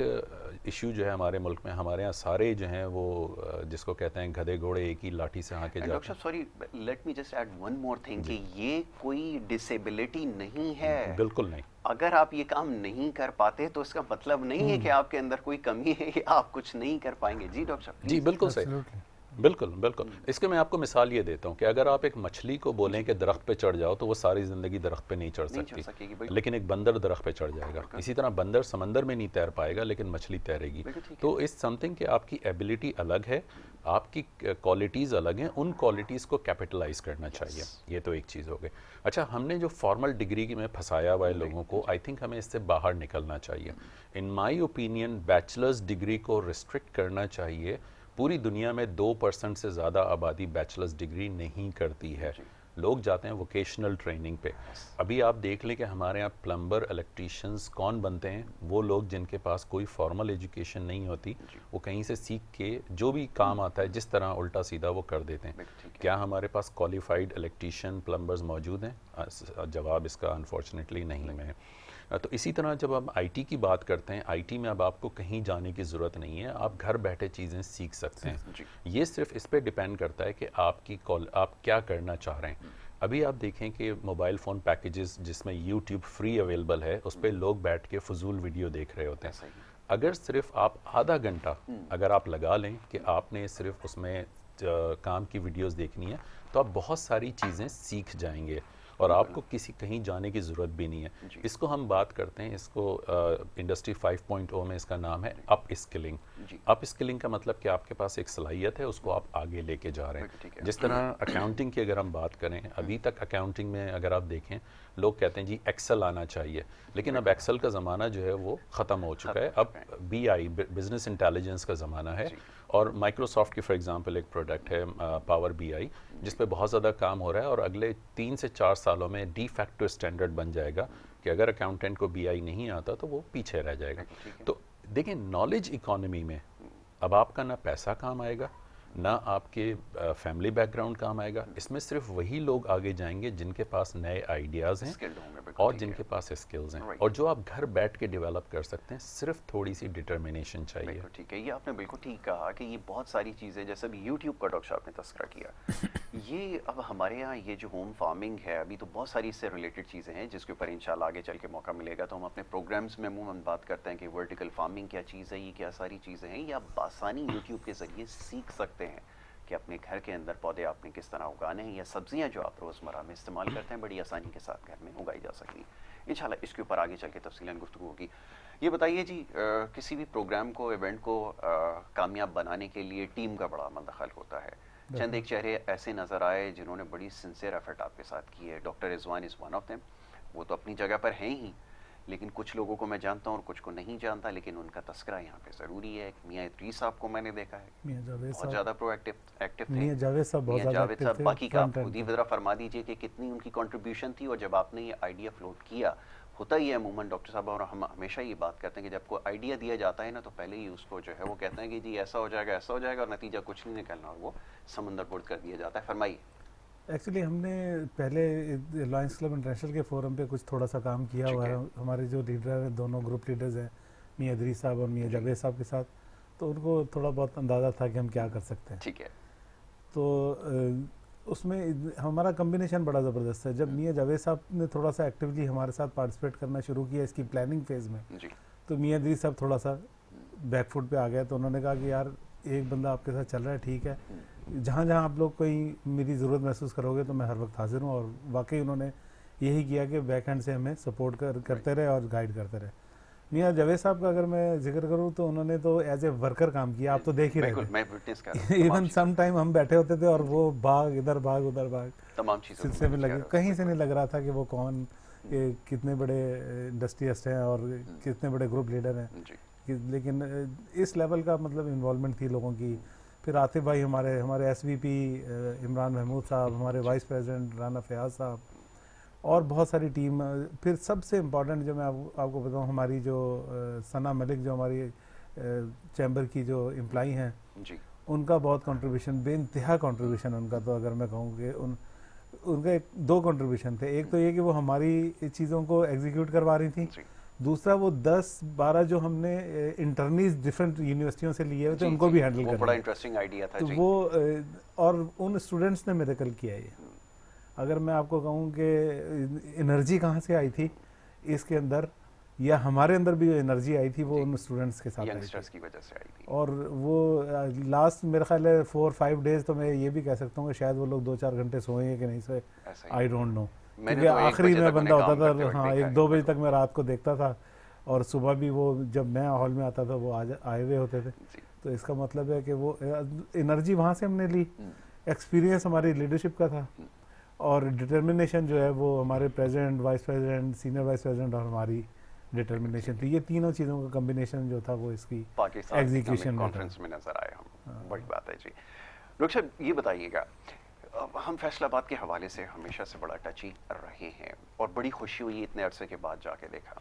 ایشو جو ہے ہمارے ملک میں. ہمارے ہاں سارے جو ہیں وہ جس کو کہتے ہیں گدھے گھوڑے ایک ہی لاٹھی سے ہاں کے جاتے ہیں. ڈاکٹر صاحب sorry, let me just add one more thing کہ یہ کوئی ڈسیبلٹی نہیں ہے. بالکل نہیں. اگر آپ یہ کام نہیں کر پاتے تو اس کا مطلب نہیں ہے کہ آپ کے اندر کوئی کمی ہے یا آپ کچھ نہیں کر پائیں گے. جی ڈاکٹر صاحب. جی بالکل صحیح. بالکل بالکل. اس کے میں آپ کو مثال یہ دیتا ہوں کہ اگر آپ ایک مچھلی کو بولیں کہ درخت پہ چڑھ جاؤ تو وہ ساری زندگی درخت پہ نہیں چڑھ سکتی، لیکن ایک بندر درخت پہ چڑھ جائے گا. اسی طرح بندر سمندر میں نہیں تیر پائے گا لیکن مچھلی تیرے گی. تو اس سم تھنگ کہ آپ کی ایبلٹی الگ ہے، آپ کی کوالٹیز الگ ہیں، ان کوالٹیز کو کیپٹلائز کرنا چاہیے. یہ تو ایک چیز ہو گئی. اچھا، ہم نے جو فارمل ڈگری میں پھنسایا ہوا ہے لوگوں کو، آئی تھنک ہمیں اس سے باہر نکلنا چاہیے. ان مائی اوپینین بیچلرز ڈگری کو ریسٹرکٹ کرنا چاہیے. پوری دنیا میں 2% سے زیادہ آبادی بیچلرز ڈگری نہیں کرتی ہے. لوگ جاتے ہیں ووکیشنل ٹریننگ پہ. ابھی آپ دیکھ لیں کہ ہمارے یہاں پلمبر، الیکٹریشینز کون بنتے ہیں؟ وہ لوگ جن کے پاس کوئی فارمل ایجوکیشن نہیں ہوتی، وہ کہیں سے سیکھ کے جو بھی کام آتا ہے جس طرح الٹا سیدھا وہ کر دیتے ہیں. کیا ہمارے پاس کوالیفائڈ الیکٹریشین، پلمبرز موجود ہیں؟ جواب اس کا انفارچونیٹلی نہیں ہے. تو اسی طرح جب ہم آئی ٹی کی بات کرتے ہیں، آئی ٹی میں اب آپ کو کہیں جانے کی ضرورت نہیں ہے، آپ گھر بیٹھے چیزیں سیکھ سکتے ہیں. یہ صرف اس پہ ڈیپینڈ کرتا ہے کہ آپ کیا کرنا چاہ رہے ہیں. ابھی آپ دیکھیں کہ موبائل فون پیکیجز جس میں یوٹیوب فری اویلیبل ہے، اس پہ لوگ بیٹھ کے فضول ویڈیو دیکھ رہے ہوتے ہیں. اگر صرف آپ آدھا گھنٹہ اگر آپ لگا لیں کہ آپ نے صرف اس میں کام کی ویڈیوز دیکھنی ہے تو آپ بہت ساری چیزیں سیکھ جائیں گے اور آپ کو کہیں جانے کی ضرورت بھی نہیں ہے. اس کو ہم بات کرتے ہیں، اس کو انڈسٹری 5.0 میں اس کا نام ہے اپ اسکلنگ. اپ اسکلنگ کا مطلب کہ آپ کے پاس ایک صلاحیت ہے، اس کو آپ آگے لے کے جا رہے ہیں. جس طرح اکاؤنٹنگ کی اگر ہم بات کریں، ابھی تک اکاؤنٹنگ میں اگر آپ دیکھیں لوگ کہتے ہیں جی ایکسل آنا چاہیے، لیکن اب ایکسل کا زمانہ جو ہے وہ ختم ہو چکا ہے. اب بی آئی، بزنس انٹیلیجنس کا زمانہ ہے، اور مائکروسافٹ کی فار ایگزامپل ایک پروڈکٹ ہے پاور بی آئی جس پہ بہت زیادہ کام ہو رہا ہے اور اگلے 3 سے 4 سالوں میں ڈی فیکٹو اسٹینڈرڈ بن جائے گا کہ اگر اکاؤنٹنٹ کو بی آئی نہیں آتا تو وہ پیچھے رہ جائے گا. تو دیکھیں نالج اکانومی میں اب آپ کا نہ پیسہ کام آئے گا نہ آپ کے فیملی بیک گراؤنڈ کام آئے گا. اس میں صرف وہی لوگ آگے جائیں گے جن کے پاس نئے آئیڈیاز ہیں اور جن کے پاس اسکلز ہیں اور جو آپ گھر بیٹھ کے ڈیولپ کر سکتے ہیں. صرف تھوڑی سی ڈٹرمنیشن چاہیے. ٹھیک ہے, یہ آپ نے بالکل ٹھیک کہا کہ یہ بہت ساری چیزیں جیسے ابھی یوٹیوب کا ڈاکٹر صاحب نے تذکرہ کیا, یہ اب ہمارے ہاں یہ جو ہوم فارمنگ ہے ابھی تو بہت ساری اس سے ریلیٹڈ چیزیں ہیں جس کے اوپر انشاءاللہ آگے چل کے موقع ملے گا تو ہم اپنے پروگرامز میں عموماً بات کرتے ہیں کہ ورٹیکل فارمنگ کیا چیز ہے, یہ کیا ساری چیزیں ہیں, یہ آپ بآسانی یوٹیوب کے ذریعے سیکھ سکتے ہیں کہ اپنے گھر کے اندر پودے آپ نے کس طرح اگانے ہیں یا سبزیاں جو آپ روزمرہ میں استعمال کرتے ہیں بڑی آسانی کے ساتھ گھر میں اگائی جا سکتی ہیں. انشاءاللہ اس کے اوپر آگے چل کے تفصیلاً گفتگو ہوگی. یہ بتائیے جی, کسی بھی پروگرام کو ایونٹ کو کامیاب بنانے کے لیے ٹیم کا بڑا عمل دخل ہوتا ہے. چند ایک چہرے ایسے نظر آئے جنہوں نے بڑی سنسیئر ایفرٹ آپ کے ساتھ کی ہے. Doctor Rizwan is one of them. وہ تو اپنی جگہ پر ہیں ہی, لیکن کچھ لوگوں کو میں جانتا ہوں اور کچھ کو نہیں جانتا, لیکن ان کا تذکرہ یہاں پہ ضروری ہے. میاں ادریس صاحب کو میں نے دیکھا ہے بہت زیادہ پرو ایکٹیو تھے. میاں جاوید صاحب باقی کا آپ خود ہی ذرا فرما دیجئے کہ کتنی ان کی کنٹریبیوشن تھی, اور جب آپ نے یہ آئیڈیا فلوٹ کیا, ہوتا ہی ہے عموماً ڈاکٹر صاحب اور ہم ہمیشہ یہ بات کرتے ہیں کہ جب کوئی آئیڈیا دیا جاتا ہے نا تو پہلے ہی اس کو جو ہے وہ کہتے ہیں کہ جی ایسا ہو جائے گا اور نتیجہ کچھ نہیں نکلنا اور وہ سمندر برد کر دیا جاتا ہے. فرمائیے. ایکچولی ہم نے پہلے لائنس کلب انٹرنیشنل کے فورم پہ کچھ تھوڑا سا کام کیا ہوا ہے. ہمارے جو لیڈر ہیں دونوں گروپ لیڈرز ہیں میاں ادریس صاحب اور میاں جاوید صاحب کے ساتھ, تو ان کو تھوڑا بہت اندازہ تھا کہ ہم کیا کر سکتے ہیں. ٹھیک ہے. تو اس میں ہمارا کمبینیشن بڑا زبردست ہے. جب میاں جاوید صاحب نے تھوڑا سا ایکٹیولی ہمارے ساتھ پارٹیسپیٹ کرنا شروع کیا اس کی پلاننگ فیز میں, تو میاں ادریس صاحب تھوڑا سا بیک فوٹ پہ آ گیا. تو انہوں نے کہا کہ یار ایک بندہ آپ کے ساتھ چل رہا ہے, ٹھیک ہے, جہاں جہاں آپ لوگ کوئی میری ضرورت محسوس کرو گے تو میں ہر وقت حاضر ہوں. اور واقعی انہوں نے یہی کیا کہ بیک ہینڈ سے ہمیں سپورٹ کرتے رہے اور گائیڈ کرتے رہے. میاں جاوید صاحب کا اگر میں ذکر کروں تو انہوں نے تو ایز اے ورکر کام کیا, آپ تو دیکھ ہی رہے تھے. ایون سم ٹائم ہم بیٹھے ہوتے تھے اور وہ بھاگ ادھر بھاگ ادھر بھاگ تمام چیزوں سلسلے میں لگے, کہیں سے نہیں لگ رہا تھا کہ وہ کون, کتنے بڑے انڈسٹریسٹ ہیں اور کتنے بڑے گروپ لیڈر ہیں. لیکن اس لیول کا مطلب انوالومنٹ تھی لوگوں کی. پھر عاطف بھائی ہمارے ایس وی پی عمران محمود صاحب, ہمارے وائس پریزیڈنٹ رانا فیاض صاحب, اور بہت ساری ٹیم. پھر سب سے امپورٹنٹ جو میں آپ کو بتاؤں, ہماری جو ثنا ملک جو ہماری چیمبر کی جو امپلائی ہیں, ان کا بہت کنٹریبیوشن, بے انتہا کنٹریبیوشن ان کا. تو اگر میں کہوں کہ ان کا 2 کنٹریبیوشن تھے. ایک تو یہ کہ وہ ہماری چیزوں کو ایگزیکیوٹ کروا رہی تھیں, دوسرا وہ 10-12 جو ہم نے انٹرنیز ڈفرینٹ یونیورسٹیوں سے لیے ہوئے تھے ان کو بھی ہینڈل کرنا. بڑا انٹرسٹنگ آئیڈیا تھا. تو وہ اور ان اسٹوڈنٹس نے میریکل کیا. یہ اگر میں آپ کو کہوں کہ انرجی کہاں سے آئی تھی اس کے اندر, یا ہمارے اندر بھی جو انرجی آئی تھی وہ ان اسٹوڈنٹس کے ساتھ ینگسٹرز کی وجہ سے آئی تھی. اور وہ لاسٹ میرا خیال ہے 4-5 ڈیز تو میں یہ بھی کہہ سکتا ہوں کہ شاید وہ لوگ 2-4 گھنٹے سوئے ہیں کہ نہیں سوئے, آئی ڈونٹ نو. کیونکہ آخری میں بندہ ہوتا تھا, ہاں 1-2 بجے تک میں رات کو دیکھتا تھا, اور صبح بھی وہ جب میں ہال میں آتا تھا وہ آئے ہوئے ہوتے تھے. تو اس کا مطلب ہے کہ وہ انرجی وہاں سے ہم نے لی, ایکسپیرینس ہماری لیڈرشپ کا تھا, اور ڈٹرمنیشن جو ہے وہ ہمارے president, vice president, senior vice president اور ہماری ڈٹرمنیشن تھی. یہ تینوں چیزوں کا کمبینیشن جو تھا وہ اس کی ایگزیکیوشن کانفرنس میں نظر آئے ہم. بڑی بات ہے جی. ڈاکٹر صاحب یہ بتائیے گا, ہم فیصل آباد کے حوالے سے ہمیشہ سے بڑا ٹچی رہے ہیں, اور بڑی خوشی ہوئی اتنے عرصے کے بعد جا کے دیکھا.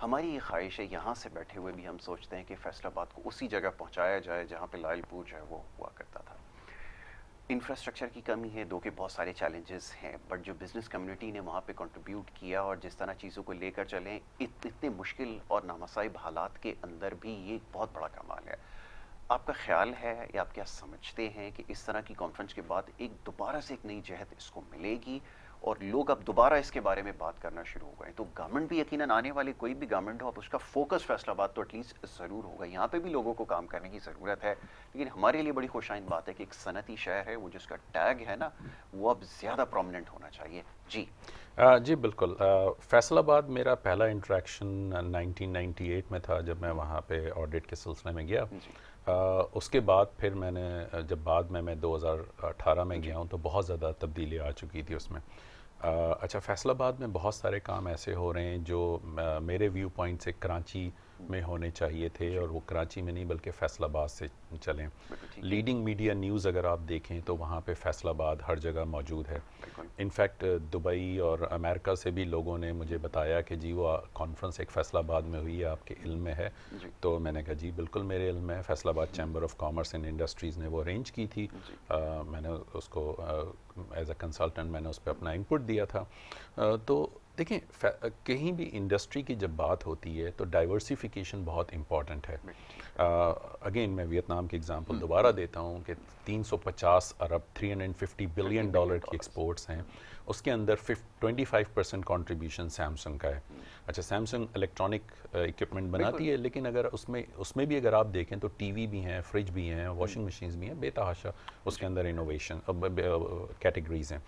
ہماری یہ خواہش ہے یہاں سے بیٹھے ہوئے بھی ہم سوچتے ہیں کہ فیصل آباد کو اسی جگہ پہنچایا جائے جہاں پہ لائل پور جو ہے وہ ہوا کرتا تھا. انفراسٹرکچر کی کمی ہے, 2 کے بہت سارے چیلنجز ہیں, بٹ جو بزنس کمیونٹی نے وہاں پہ کنٹریبیوٹ کیا اور جس طرح چیزوں کو لے کر چلیں, اتنے مشکل اور نامصائب حالات کے اندر بھی یہ بہت بڑا کمال ہے. آپ کا خیال ہے یا آپ کیا سمجھتے ہیں کہ اس طرح کی کانفرنس کے بعد دوبارہ سے ایک نئی جہت اس کو ملے گی اور لوگ اب دوبارہ اس کے بارے میں بات کرنا شروع ہو گئے؟ تو گورنمنٹ بھی یقیناً آنے والی کوئی بھی گورنمنٹ ہو, اب اس کا فوکس فیصل آباد تو ایٹ لیسٹ ضرور ہوگا. یہاں پہ بھی لوگوں کو کام کرنے کی ضرورت ہے, لیکن ہمارے لیے بڑی خوشائند بات ہے کہ ایک صنعتی شہر ہے, وہ جس کا ٹیگ ہے نا وہ اب زیادہ پرومیننٹ ہونا چاہیے. جی بالکل. فیصل آباد میرا پہلا انٹریکشن 1998 میں تھا جب میں وہاں پہ آڈٹ کے سلسلے میں گیا. اس کے بعد پھر میں نے جب بعد میں 2018 میں گیا ہوں تو بہت زیادہ تبدیلی آ چکی تھی اس میں. اچھا, فیصل آباد میں بہت سارے کام ایسے ہو رہے ہیں جو میرے ویو پوائنٹ سے کراچی میں ہونے چاہیے تھے اور وہ کراچی میں نہیں بلکہ فیصل آباد سے چلیں. لیڈنگ میڈیا نیوز اگر آپ دیکھیں تو وہاں پہ فیصل آباد ہر جگہ موجود ہے. انفیکٹ دبئی اور امریکہ سے بھی لوگوں نے مجھے بتایا کہ جی وہ کانفرنس ایک فیصل آباد میں ہوئی ہے، آپ کے علم میں ہے؟ تو میں نے کہا جی بالکل میرے علم میں ہے. فیصل آباد chamber of commerce and industries نے وہ ارینج کی تھی. میں نے اس کو ایز اے کنسلٹنٹ میں نے اس پہ اپنا انپٹ دیا تھا. تو دیکھیں کہیں بھی انڈسٹری کی جب بات ہوتی ہے تو ڈائیورسیفیکیشن بہت امپورٹنٹ ہے. اگین میں ویتنام کی اگزامپل دوبارہ دیتا ہوں کہ 350 ارب 350 بلین ڈالر کی ایکسپورٹس ہیں. اس کے اندر 25% کنٹریبیوشن سیمسنگ کا ہے. اچھا سیمسنگ الیکٹرانک ایکوپمنٹ بناتی ہے، لیکن اگر اس میں بھی اگر آپ دیکھیں تو ٹی وی بھی ہیں، فریج بھی ہیں، واشنگ مشینز بھی ہیں، بے تحاشا اس کے اندر انوویشن کیٹیگریز ہیں.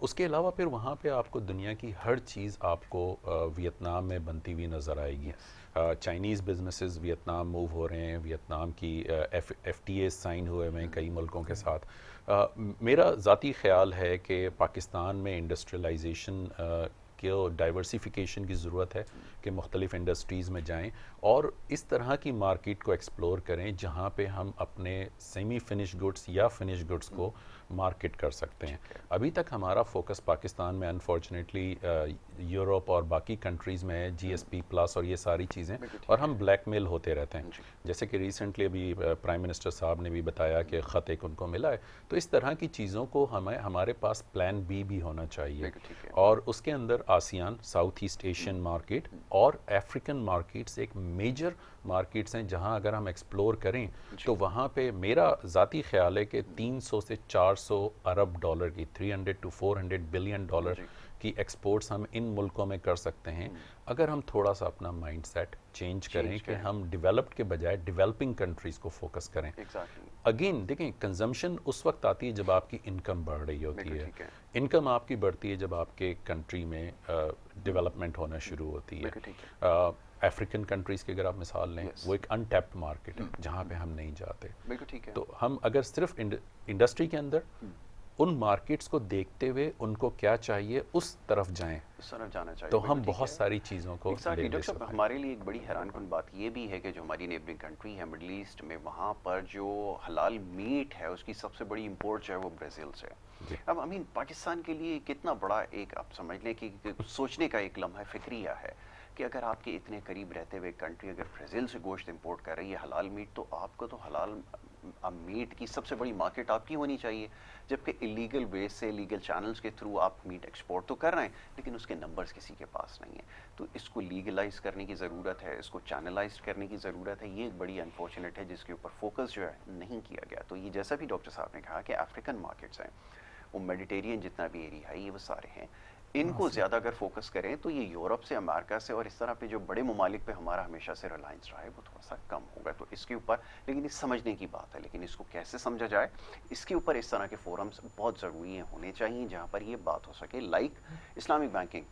اس کے علاوہ پھر وہاں پہ آپ کو دنیا کی ہر چیز آپ کو ویتنام میں بنتی ہوئی نظر آئے گی. چائنیز بزنسز ویتنام موو ہو رہے ہیں، ویتنام کی ایف ٹی اے سائن ہوئے ہیں کئی ملکوں کے ساتھ. میرا ذاتی خیال ہے کہ پاکستان میں انڈسٹریلائزیشن کے ڈائیورسیفیکیشن کی ضرورت ہے کہ مختلف انڈسٹریز میں جائیں اور اس طرح کی مارکیٹ کو ایکسپلور کریں جہاں پہ ہم اپنے سیمی فنش گڈس یا فنش گڈس کو مارکیٹ کر سکتے ہیں. ابھی تک ہمارا فوکس پاکستان میں انفارچونیٹلی یورپ اور باقی کنٹریز میں ہے، جی ایس پی پلس اور یہ ساری چیزیں، اور ہم بلیک میل ہوتے رہتے ہیں. جیسے کہ ریسنٹلی ابھی پرائم منسٹر صاحب نے بھی بتایا کہ خط ایک ان کو ملا ہے. تو اس طرح کی چیزوں کو ہمارے پاس پلان بی بھی ہونا چاہیے، اور اس کے اندر ASEAN, south east Asian market اور افریقن مارکیٹس ایک میجر مارکیٹس ہیں جہاں اگر ہم ایکسپلور کریں تو وہاں پہ میرا ذاتی خیال ہے کہ 300 سے 400 ارب ڈالر کی 300 to 400 بلین ڈالر کی ایکسپورٹس ہم ان ملکوں میں کر سکتے ہیں اگر ہم تھوڑا سا اپنا مائنڈ سیٹ چینج کریں کہ ہم ڈیولپڈ کے بجائے ڈیولپنگ کنٹریز کو فوکس کریں. اگین دیکھیں کنزمپشن اس وقت آتی ہے جب آپ کی انکم بڑھ رہی ہوتی ہے. انکم آپ کی بڑھتی ہے جب آپ کے کنٹری میں ڈیولپمنٹ ہونا شروع ہوتی ہے. افریقن کنٹریز کی اگر آپ مثال لیں وہ ایک انٹیپڈ مارکیٹ ہے جہاں پہ ہم نہیں جاتے. تو ہم اگر صرف انڈسٹری کے اندر ان مارکیٹس کو دیکھتے ہوئے ان کو کیا چاہیے اس طرف جائیں، اس طرف جانا چاہیے، تو ہم بہت ساری چیزوں کو ڈاکٹر صاحب ہمارے لیے ایک بڑی حیران کن بات یہ بھی ہے کہ جو ہماری نیبرنگ کنٹری ہے مڈل ایسٹ میں، وہاں پر جو حلال میٹ ہے اس کی سب سے بڑی امپورٹ جو ہے وہ برازیل سے ہے. اب پاکستان کے لیے کتنا بڑا ایک آپ سمجھ لیں کہ سوچنے کا ایک لمحہ فکریہ ہے کہ اگر آپ کے اتنے قریب رہتے ہوئے کنٹری اگر برازیل سے گوشت امپورٹ کر رہی ہے حلال میٹ، تو آپ کو تو حلال میٹ کی سب سے بڑی مارکیٹ آپ کی ہونی چاہیے، جبکہ الیگل ویز سے الیگل چینلز کے تھرو آپ میٹ ایکسپورٹ تو کر رہے ہیں لیکن اس کے نمبرز کسی کے پاس نہیں ہیں. تو اس کو لیگلائز کرنے کی ضرورت ہے، اس کو چینلائز کرنے کی ضرورت ہے. یہ ایک بڑی انفارچونیٹ ہے جس کے اوپر فوکس جو ہے نہیں کیا گیا. تو یہ جیسا بھی ڈاکٹر صاحب نے کہا کہ افریقن مارکیٹس ہیں، وہ میڈیٹیرین جتنا بھی ایریا ہے یہ وہ سارے ہیں، ان کو زیادہ اگر فوکس کریں تو یہ یورپ سے، امریکہ سے اور اس طرح پہ جو بڑے ممالک پہ ہمارا ہمیشہ سے ریلائنس رہا ہے وہ تھوڑا سا کم ہوگا. تو اس کے اوپر لیکن اس سمجھنے کی بات ہے، لیکن اس کو کیسے سمجھا جائے اس کے اوپر اس طرح کے فورمز بہت ضروری ہونے چاہیے جہاں پر یہ بات ہو سکے. لائک اسلامک بینکنگ،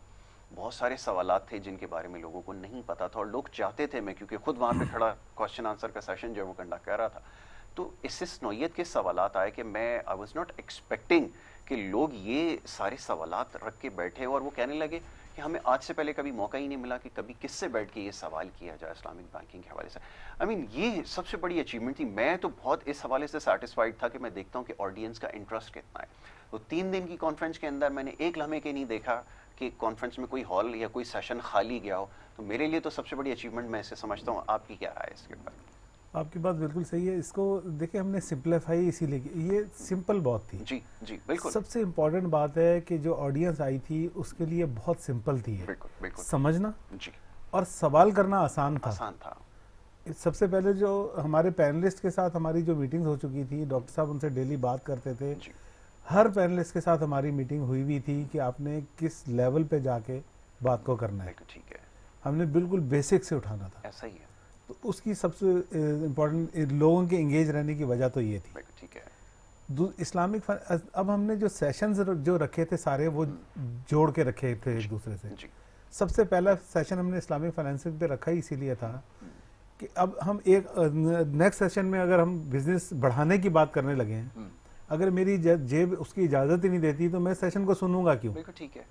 بہت سارے سوالات تھے جن کے بارے میں لوگوں کو نہیں پتا تھا اور لوگ چاہتے تھے، میں کیونکہ خود وہاں پہ کھڑا کوسچن آنسر کا سیشن جو ہے وہ کنڈکٹ کر رہا تھا، تو اس نوعیت کے سوالات آئے کہ میں آئی واز ناٹ ایکسپیکٹنگ کہ لوگ یہ سارے سوالات رکھ کے بیٹھے اور وہ کہنے لگے کہ ہمیں آج سے پہلے کبھی موقع ہی نہیں ملا کہ کبھی کس سے بیٹھ کے یہ سوال کیا جائے اسلامک بینکنگ کے حوالے سے. یہ سب سے بڑی اچیومنٹ تھی. میں تو بہت اس حوالے سے سیٹسفائیڈ تھا کہ میں دیکھتا ہوں کہ آڈینس کا انٹرسٹ کتنا ہے. تو 3 دن کی کانفرنس کے اندر میں نے ایک لمحے کے نہیں دیکھا کہ کانفرنس میں کوئی ہال یا کوئی سیشن خالی گیا ہو. تو میرے لیے تو سب سے بڑی اچیومنٹ میں اسے سمجھتا ہوں. آپ کی کیا رائے ہے اس کے اوپر؟ آپ کی بات بالکل صحیح ہے. اس کو دیکھیں ہم نے سمپلیفائی اسی لیے کی، یہ سمپل بات تھی. جی جی بالکل. سب سے امپورٹنٹ بات ہے کہ جو آڈینس آئی تھی اس کے لیے بہت سمپل تھی، سمجھنا اور سوال کرنا آسان تھا. سب سے پہلے جو ہمارے پینلسٹ کے ساتھ ہماری جو میٹنگ ہو چکی تھی، ڈاکٹر صاحب ان سے ڈیلی بات کرتے تھے. ہر پینلسٹ کے ساتھ ہماری میٹنگ ہوئی ہوئی تھی کہ آپ نے کس لیول پہ جا کے بات کو کرنا ہے. ہم نے بالکل بیسک سے اٹھانا تھا. ایسا ہی ہے. تو اس کی سب سے امپورٹنٹ لوگوں کے انگیج رہنے کی وجہ تو یہ تھی. ٹھیک ہے. اسلامک اب ہم نے جو سیشنز جو رکھے تھے سارے وہ جوڑ کے رکھے تھے ایک دوسرے سے. سب سے پہلا سیشن ہم نے اسلامک فائنینسنگ پہ رکھا ہی اسی لیے تھا کہ اب ہم ایک نیکسٹ سیشن میں اگر ہم بزنس بڑھانے کی بات کرنے لگے ہیں، اگر میری جیب اس کی اجازت ہی نہیں دیتی تو میں سیشن کو سنوں گا کیوں؟ ٹھیک ہے.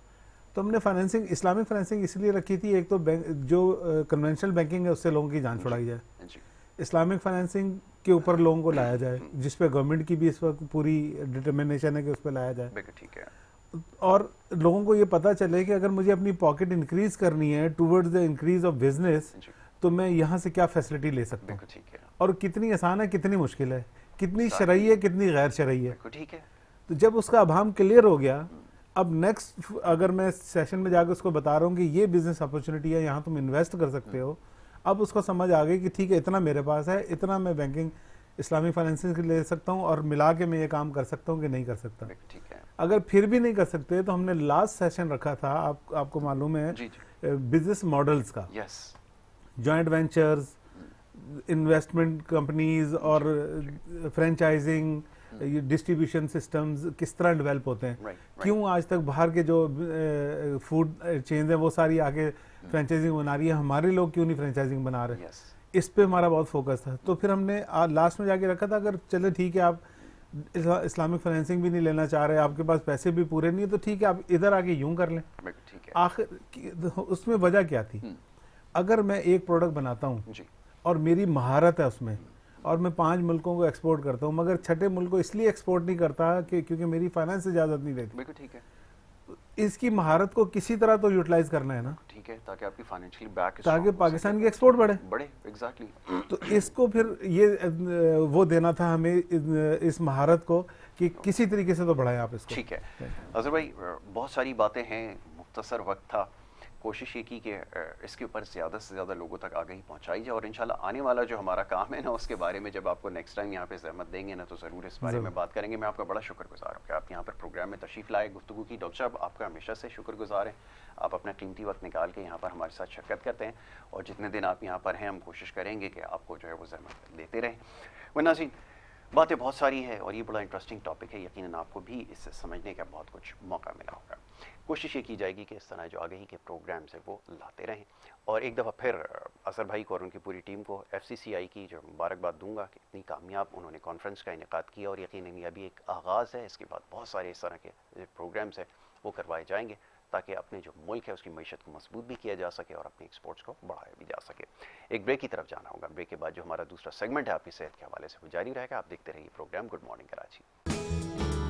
تو ہم نے فائنینسنگ اسلامک فائنینسنگ اس لیے رکھی تھی، ایک تو جو کنونشنل بینکنگ ہے اس سے لوگوں کی جان چھڑائی جائے، اسلامک فائنینسنگ کے اوپر لوگوں کو لایا جائے، جس پہ گورنمنٹ کی بھی اس وقت پوری ڈٹرمنیشن ہے کہ اس پہ لایا جائے، ٹھیک ہے، اور لوگوں کو یہ پتا چلے کہ اگر مجھے اپنی پاکٹ انکریز کرنی ہے towards the increase of business تو میں یہاں سے کیا فیسلٹی لے سکتا ہوں، اور کتنی آسان ہے کتنی مشکل ہے، کتنی شرعی ہے کتنی غیر شرعی ہے. تو جب اس کا ابہام کلیئر ہو گیا، اب نیکسٹ اگر میں سیشن میں جا کے اس کو بتا رہا ہوں کہ یہ بزنس اپرچونٹی ہے، یہاں تم انویسٹ کر سکتے ہو، اب اس کو سمجھ آ گئی کہ ٹھیک ہے اتنا میرے پاس ہے، اتنا میں بینکنگ اسلامک فائنینسنگ لے سکتا ہوں اور ملا کے میں یہ کام کر سکتا ہوں کہ نہیں کر سکتا. اگر پھر بھی نہیں کر سکتے تو ہم نے لاسٹ سیشن رکھا تھا، آپ کو معلوم ہے، بزنس ماڈلز کا، جوائنٹ وینچرز، انویسٹمنٹ کمپنیز اور فرینچائزنگ، ڈسٹریبیوشن سسٹمز کس طرح ڈیولپ ہوتے ہیں، کیوں آج تک باہر کے جو فوڈ چینز ہیں وہ ساری آگے فرینچائزنگ بنا رہی ہے، ہمارے لوگ کیوں نہیں فرینچائزنگ بنا رہے. اس پہ ہمارا بہت فوکس تھا. تو پھر ہم نے لاسٹ میں جا کے رکھا تھا اگر چلے ٹھیک ہے آپ اسلامک فائنینسنگ بھی نہیں لینا چاہ رہے، آپ کے پاس پیسے بھی پورے نہیں ہیں، تو ٹھیک ہے آپ ادھر آ کے یوں کر لیں. آخر اس میں وجہ کیا تھی؟ اگر میں ایک پروڈکٹ بناتا ہوں اور میری مہارت ہے اس میں اور میں 5 ملکوں کو ایکسپورٹ کرتا ہوں، مگر چھٹے ملک کو اس لیے ایکسپورٹ نہیں کرتا کہ کیونکہ میری فائنانس اجازت نہیں دیتی. بالکل ٹھیک ہے. اس کی مہارت کو کسی طرح تو یوٹیلائز کرنا ہے نا، ٹھیک ہے، تاکہ آپ کی فائنینشلی بیک، تاکہ پاکستان کی ایکسپورٹ بڑھے. ایگزیکٹلی. تو اس کو پھر یہ وہ دینا تھا ہمیں اس مہارت کو کہ کسی طریقے سے تو بڑھائیں آپ اس کو. ٹھیک ہے اظہر بھائی، بہت ساری باتیں ہیں، مختصر وقت تھا، کوشش یہ کی کہ اس کے اوپر زیادہ سے زیادہ لوگوں تک آگاہی پہنچائی جائے، اور انشاءاللہ آنے والا جو ہمارا کام ہے نا اس کے بارے میں جب آپ کو نیکسٹ ٹائم یہاں پہ زحمت دیں گے نا تو ضرور اس بارے میں بات کریں گے. میں آپ کا بڑا شکر گزار ہوں کہ آپ یہاں پر پروگرام میں تشریف لائے، گفتگو کی. ڈاکٹر صاحب آپ کا ہمیشہ سے شکر گزار ہیں، آپ اپنا قیمتی وقت نکال کے یہاں پر ہمارے ساتھ شرکت کرتے ہیں، اور جتنے دن آپ یہاں پر ہیں ہم کوشش کریں گے کہ آپ کو جو ہے وہ زحمت دیتے رہیں. ناظرین، باتیں بہت ساری ہیں اور یہ بڑا انٹرسٹنگ ٹاپک ہے، یقیناً آپ کو بھی اس سے سمجھنے کا بہت کچھ موقع ملا ہوگا. کوشش یہ کی جائے گی کہ اس طرح جو آگہی کے پروگرامز ہیں وہ لاتے رہیں. اور ایک دفعہ پھر اظہر بھائی کو اور ان کی پوری ٹیم کو FCCI کی جو مبارکباد دوں گا کہ اتنی کامیاب انہوں نے کانفرنس کا انعقاد کیا، اور یقیناً یہ ابھی ایک آغاز ہے، اس کے بعد بہت سارے اس طرح کے پروگرامز ہیں وہ کروائے جائیں گے تاکہ اپنے جو ملک ہے اس کی معیشت کو مضبوط بھی کیا جا سکے اور اپنی ایکسپورٹس کو بڑھایا بھی جا سکے. ایک بریک کی طرف جانا ہوگا، بریک کے بعد جو ہمارا دوسرا سیگمنٹ ہے آپ کی صحت کے حوالے سے وہ جاری رہے گا. آپ دیکھتے رہیے پروگرام گڈ مارننگ کراچی.